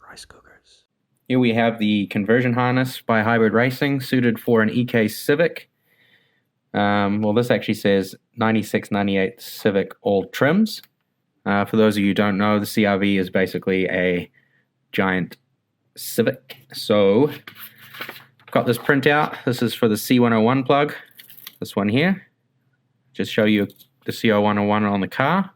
rice cookers. Here we have the conversion harness by Hybrid Racing, suited for an EK Civic. Well, this actually says 9698 Civic all trims. For those of you who don't know, the CRV is basically a giant Civic. So, I've got this printout. This is for the C101 plug. This one here. Just show you the C101 on the car.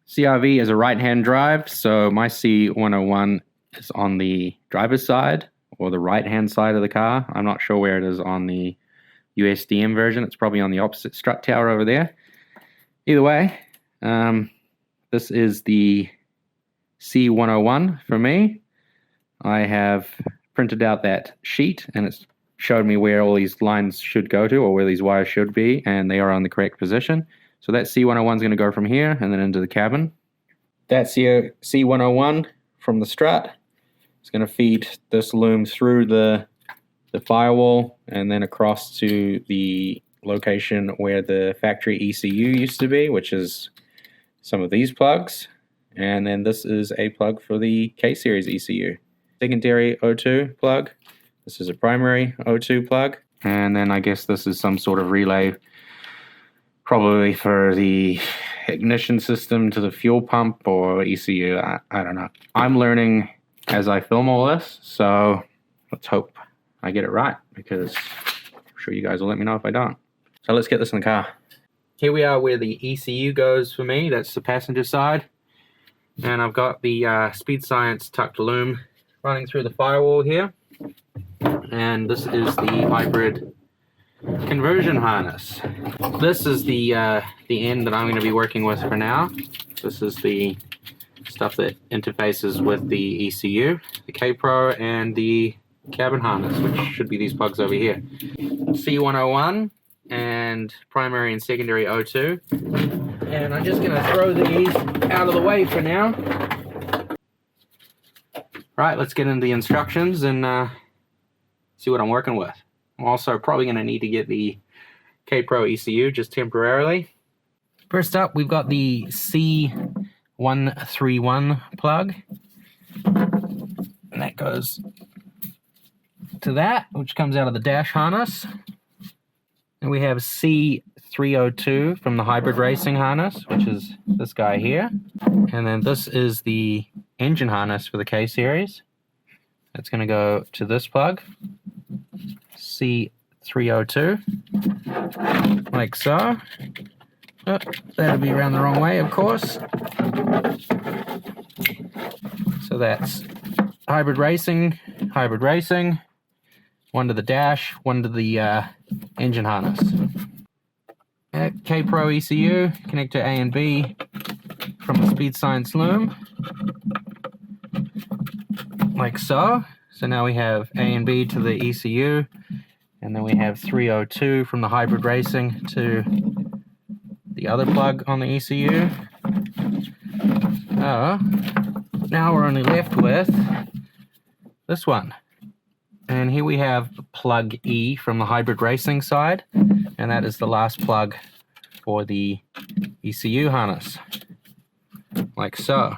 CRV is a right-hand drive, so my C101 is on the driver's side or the right-hand side of the car. I'm not sure where it is on the USDM version. It's probably on the opposite strut tower over there. Either way, this is the C101 for me. I have printed out that sheet and it's showed me where all these lines should go to, or where these wires should be, and they are on the correct position. So that C101 is going to go from here and then into the cabin. That C101 from the strut is going to feed this loom through the firewall and then across to the location where the factory ECU used to be, which is some of these plugs. And then this is a plug for the K-series ECU. Secondary O2 plug. This is a primary O2 plug. And then I guess this is some sort of relay, probably for the ignition system to the fuel pump or ECU. I don't know. I'm learning as I film all this, so let's hope I get it right, because I'm sure you guys will let me know if I don't. So let's get this in the car. Here we are where the ECU goes for me. That's the passenger side. And I've got the Speed Science tucked loom running through the firewall here. And this is the hybrid conversion harness. This is the end that I'm going to be working with for now. This is the stuff that interfaces with the ECU, the K-Pro, and the cabin harness, which should be these plugs over here. C101 and primary and secondary O2. And I'm just going to throw these out of the way for now. Right, let's get into the instructions and see what I'm working with. I'm also probably going to need to get the K-Pro ECU just temporarily. First up, we've got the C131 plug. And that goes to that, which comes out of the dash harness. And we have C302 from the Hybrid Racing harness, which is this guy here. And then this is the engine harness for the K-series. That's going to go to this plug, C302, like so. Oh, that'll be around the wrong way, of course. So that's hybrid racing, one to the dash, one to the engine harness. K-Pro ECU, connector A and B from the Speed Science loom, like so. So now we have A and B to the ECU, and then we have 302 from the hybrid racing to the other plug on the ECU. Now we're only left with this one. And here we have plug E from the hybrid racing side, and that is the last plug for the ECU harness, like so.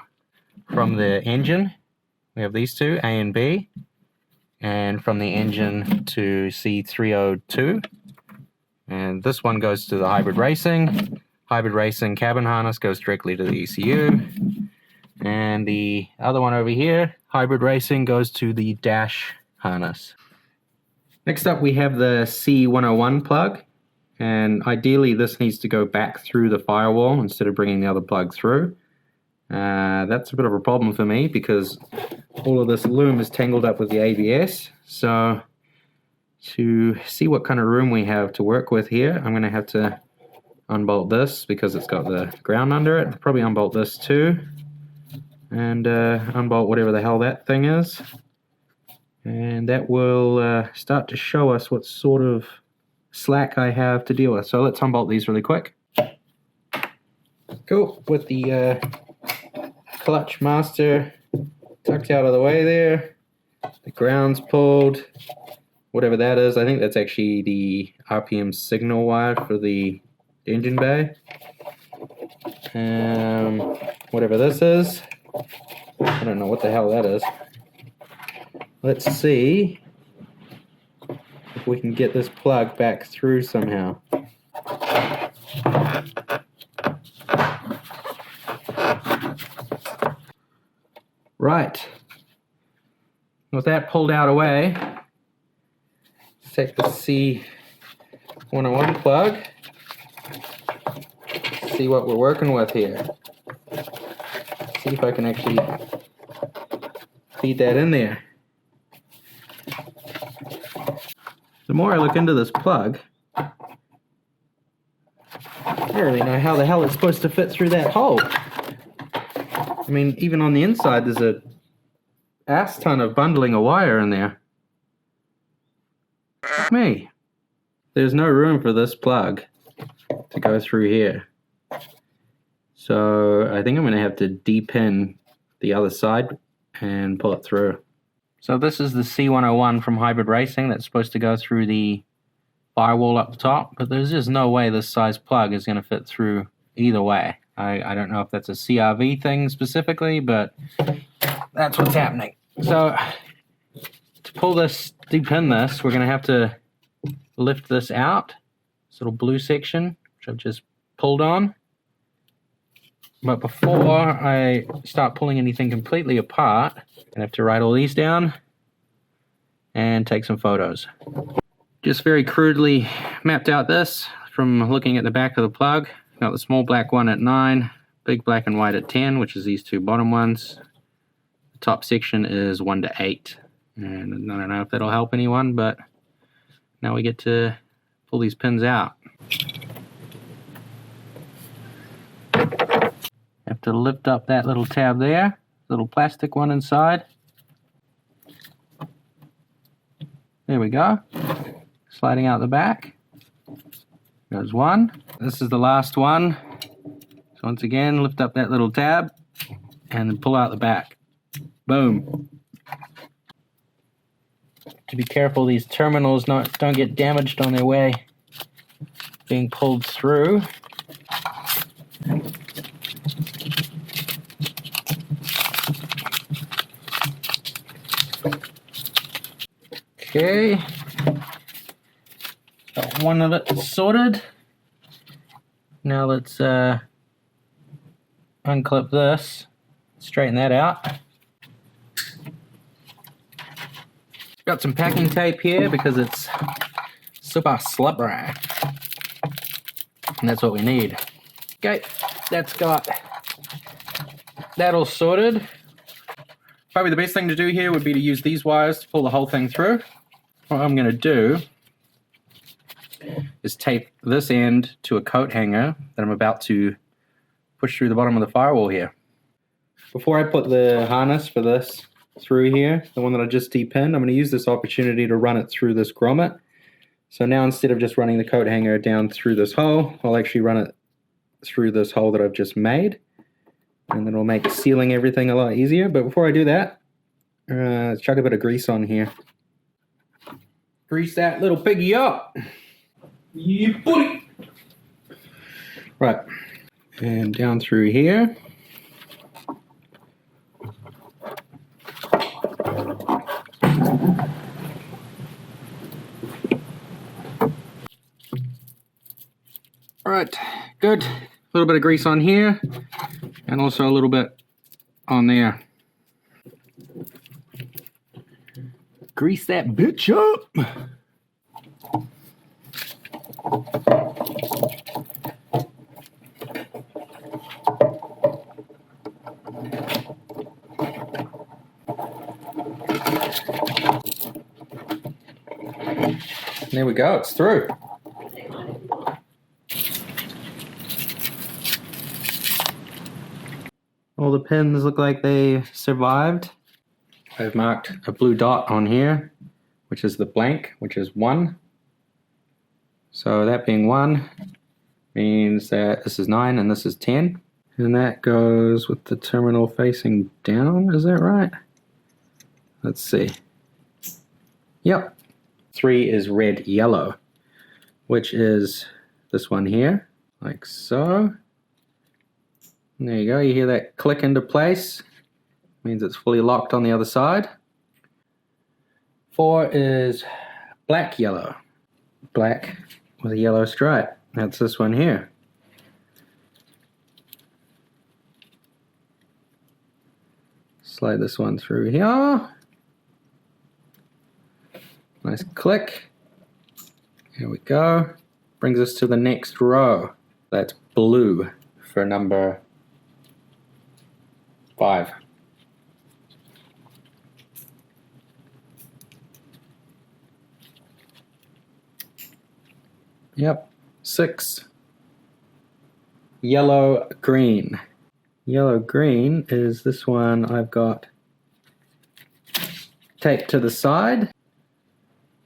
From the engine, we have these two, A and B, and from the engine to C302. And this one goes to the hybrid racing. Hybrid racing cabin harness goes directly to the ECU. And the other one over here, hybrid racing, goes to the dash harness. Next up, we have the C101 plug. And ideally, this needs to go back through the firewall instead of bringing the other plug through. That's a bit of a problem for me because all of this loom is tangled up with the ABS. So to see what kind of room we have to work with here, I'm going to have to unbolt this because it's got the ground under it. Probably unbolt this too. And unbolt whatever the hell that thing is. And that will start to show us what sort of slack I have to deal with. So let's unbolt these really quick. Cool. With the clutch master tucked out of the way there. The ground's pulled. Whatever that is. I think that's actually the RPM signal wire for the engine bay. Whatever this is. I don't know what the hell that is. let's see if we can get this plug back through somehow. Right. With that pulled out away, let's take the C101 plug. See what we're working with here. See if I can actually feed that in there. The more I look into this plug, I don't really know how the hell it's supposed to fit through that hole. I mean, even on the inside, there's a ass ton of bundling of wire in there. Fuck me. There's no room for this plug to go through here. So I think I'm going to have to depin the other side and pull it through. So this is the C101 from Hybrid Racing that's supposed to go through the firewall up the top, but there's just no way this size plug is going to fit through either way. I don't know if that's a CRV thing specifically, but that's what's happening. So to pull this, depin this, we're going to have to lift this out, this little blue section, which I've just pulled on. But before I start pulling anything completely apart, I'm going to have to write all these down and take some photos. Just very crudely mapped out this from looking at the back of the plug. Got the small black one at 9, big black and white at 10, which is these two bottom ones. The top section is 1 to 8. And I don't know if that'll help anyone, but now we get to pull these pins out. Have to lift up that little tab there, little plastic one inside. There we go. Sliding out the back. Goes one. This is the last one. So once again, lift up that little tab and then pull out the back. Boom. To be careful these terminals don't get damaged on their way being pulled through. Okay, got one of it sorted. Now let's unclip this, straighten that out. Got some packing tape here because it's super slippery, and that's what we need. Okay, that's got that all sorted. Probably the best thing to do here would be to use these wires to pull the whole thing through. What I'm going to do is tape this end to a coat hanger that I'm about to push through the bottom of the firewall here. Before I put the harness for this through here, the one that I just depinned, I'm going to use this opportunity to run it through this grommet. So now instead of just running the coat hanger down through this hole, I'll actually run it through this hole that I've just made. And then it'll make sealing everything a lot easier. But before I do that, let's chuck a bit of grease on here. Grease that little piggy up. Yeah, buddy. Right. And down through here. Alright, good. A little bit of grease on here, and also a little bit on there. Grease that bitch up. There we go, it's through. All the pins look like they survived. I've marked a blue dot on here, which is the blank, which is 1. So that being 1 means that this is 9 and this is 10. And that goes with the terminal facing down, is that right? Let's see. Yep. 3 is red yellow, which is this one here, like so. And there you go, you hear that click into place. Means it's fully locked on the other side. 4 is black yellow. Black with a yellow stripe. That's this one here. Slide this one through here. Nice click. Here we go. Brings us to the next row. That's blue for number 5. Yep. 6. Yellow green. Yellow green is this one I've got taped to the side,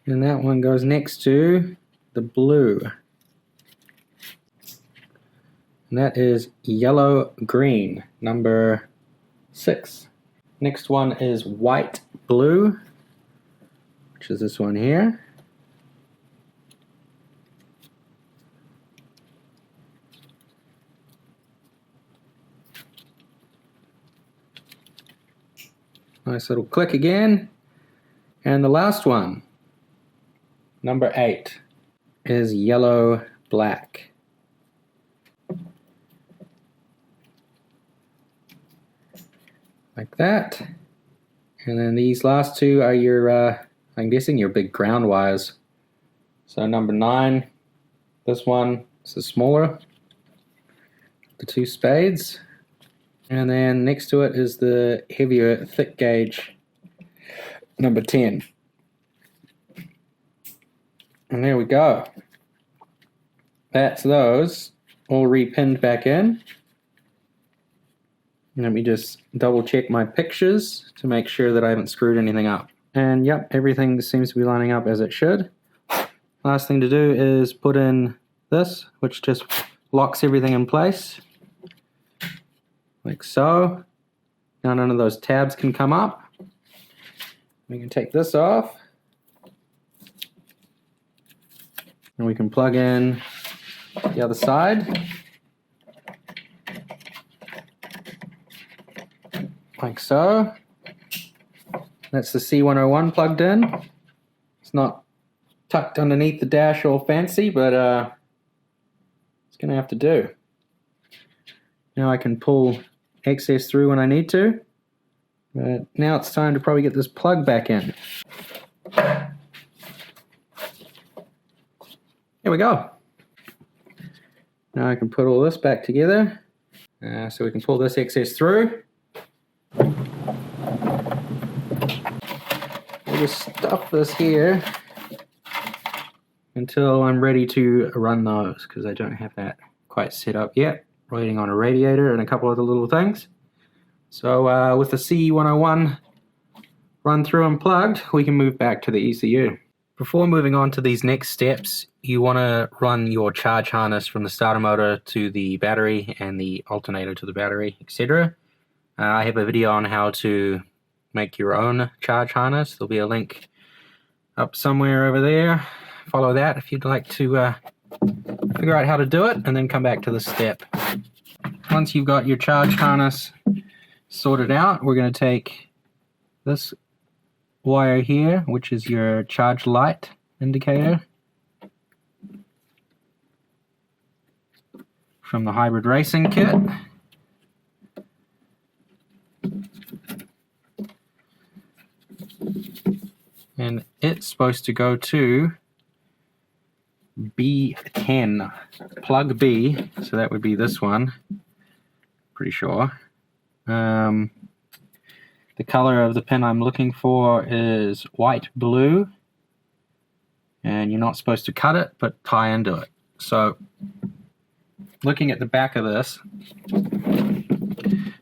and that one goes next to the blue, and that is yellow green, number 6. Next one is white blue, which is this one here. Nice little click again. And the last one, number 8, is yellow black. Like that. And then these last 2 are your, I'm guessing your big ground wires. So number 9, this one, this is smaller. The 2 spades. And then next to it is the heavier thick gauge, number 10. And there we go. That's those all repinned back in. Let me just double check my pictures to make sure that I haven't screwed anything up. And yep, everything seems to be lining up as it should. Last thing to do is put in this, which just locks everything in place. Like so. Now none of those tabs can come up. We can take this off. And we can plug in the other side. Like so. That's the C101 plugged in. It's not tucked underneath the dash all fancy, but it's going to have to do. Now I can pull excess through when I need to. But now it's time to probably get this plug back in. Here we go. Now I can put all this back together. So we can pull this excess through. We'll just stuff this here until I'm ready to run those, because I don't have that quite set up yet. Waiting on a radiator and a couple other little things. So with the C101 run through and plugged, we can move back to the ECU. Before moving on to these next steps, you want to run your charge harness from the starter motor to the battery and the alternator to the battery, etc. I have a video on how to make your own charge harness. There'll be a link up somewhere over there. Follow that if you'd like to figure out how to do it, and then come back to this step. Once you've got your charge harness sorted out, we're going to take this wire here, which is your charge light indicator from the hybrid racing kit. And it's supposed to go to B10, plug B, so that would be this one, pretty sure. The color of the pin I'm looking for is white blue, and you're not supposed to cut it, but tie into it. So, looking at the back of this,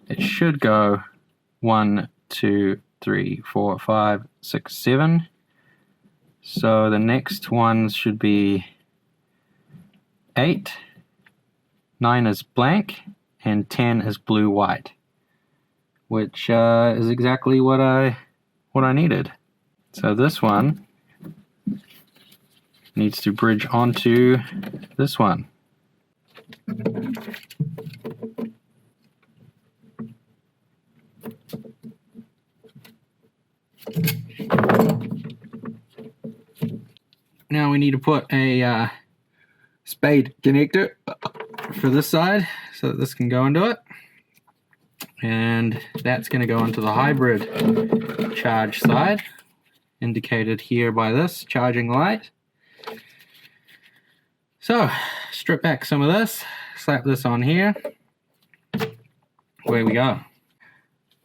it should go 1, 2, 3, 4, 5, 6, 7. So the next ones should be 8, 9 is blank, and 10 is blue-white, which is exactly what I needed. So this one needs to bridge onto this one. now we need to put a spade connector for this side so that this can go into it. And that's going to go into the hybrid charge side, indicated here by this charging light. So, strip back some of this, slap this on here. Away we go.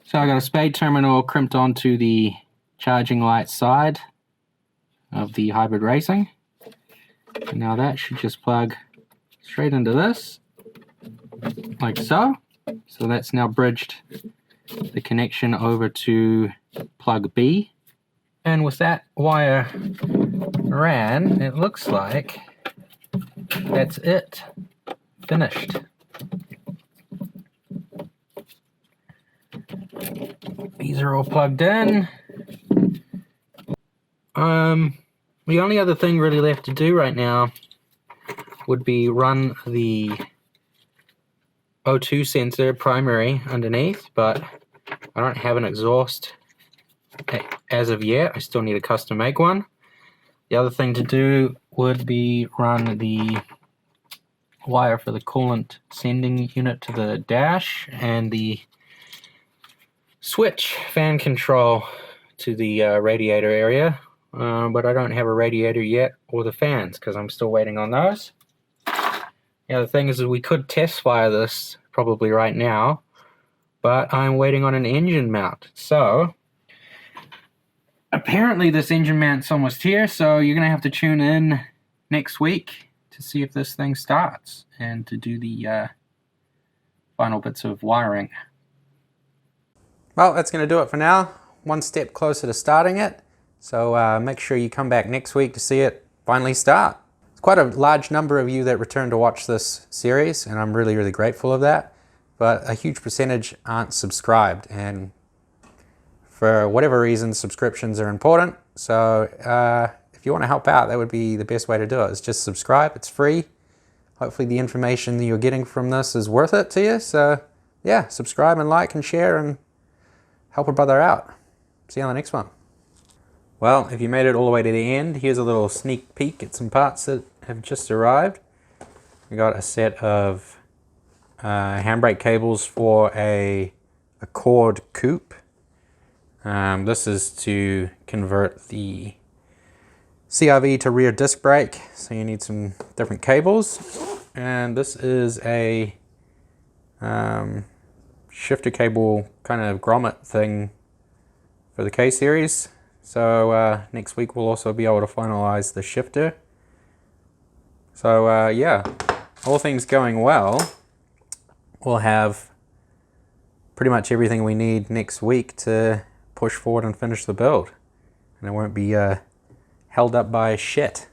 So I got a spade terminal crimped onto the charging light side of the hybrid racing. And now that should just plug straight into this, like so. So that's now bridged the connection over to plug B. And with that wire ran, it looks like that's it. Finished. These are all plugged in. The only other thing really left to do right now would be run the O2 sensor primary underneath, but I don't have an exhaust as of yet. I still need a custom make one. The other thing to do would be run the wire for the coolant sending unit to the dash and the switch fan control to the radiator area, but I don't have a radiator yet or the fans because I'm still waiting on those. The other thing is that we could test fire this probably right now, but I'm waiting on an engine mount. So apparently this engine mount's almost here, so you're going to have to tune in next week to see if this thing starts and to do the final bits of wiring. Well, that's going to do it for now. One step closer to starting it. So make sure you come back next week to see it finally start. It's quite a large number of you that return to watch this series, and I'm really, really grateful of that. But a huge percentage aren't subscribed, and for whatever reason, subscriptions are important. So if you want to help out, that would be the best way to do it. Is just subscribe. It's free. Hopefully the information that you're getting from this is worth it to you. So yeah, subscribe and like and share and help a brother out. See you on the next one. Well, if you made it all the way to the end, here's a little sneak peek at some parts that have just arrived. We got a set of handbrake cables for a Accord coupe. This is to convert the CRV to rear disc brake, so you need some different cables. And this is a shifter cable kind of grommet thing for the K-Series. So next week we'll also be able to finalize the shifter. So yeah, all things going well, we'll have pretty much everything we need next week to push forward and finish the build. And it won't be held up by shit.